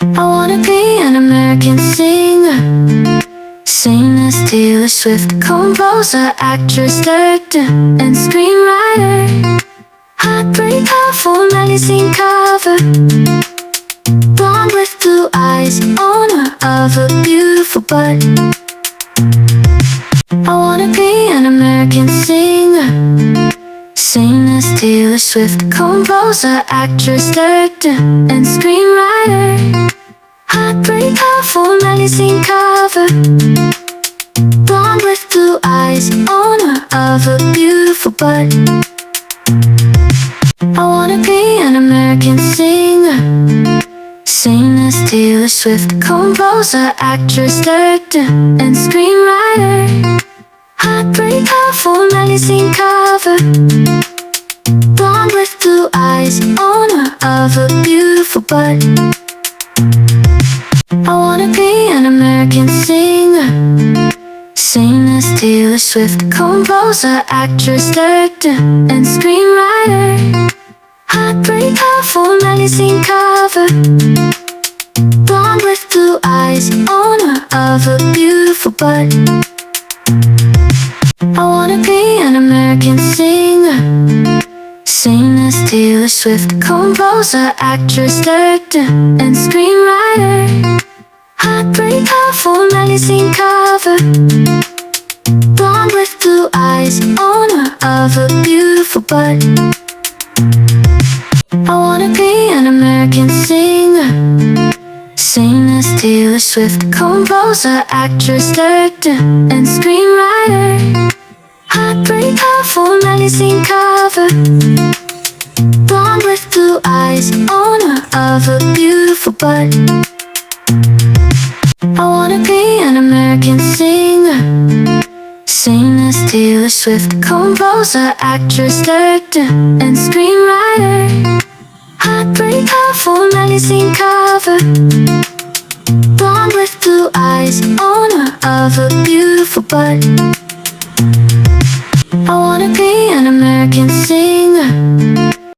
I wanna be an American singer, sing as Taylor Swift, composer, actress, director, and screenwriter. Heartbreak powerful magazine cover, blonde with blue eyes, owner of a beautiful butt. I wanna be an American singer, sing as Taylor Swift, composer, actress, director, and screenwriter. Heartbreak powerful magazine cover, blonde with blue eyes, owner of a beautiful butt. I wanna be an American singer, sing as Taylor Swift, composer, actress, director, and screenwriter. Heartbreak powerful magazine cover, blonde with blue eyes, owner of a beautiful butt. I wanna be an American singer, sing as Taylor Swift, composer, actress, director, and screenwriter. Heartbreak powerful magazine cover, blonde with blue eyes, owner of a beautiful butt. I wanna be an American singer, sing as Taylor Swift, composer, actress, director, and screenwriter. Heartbreak powerful magazine cover, blonde with blue eyes, owner of a beautiful butt. I wanna be an American singer, sing as Taylor Swift, composer, actress, director, and screenwriter. Heartbreak powerful magazine cover, blonde with blue eyes, owner of a beautiful butt. I wanna be an American singer, sing as Taylor Swift, composer, actress, director, and screenwriter. Heartbreak powerful magazine cover, blonde with blue eyes, owner of a beautiful butt.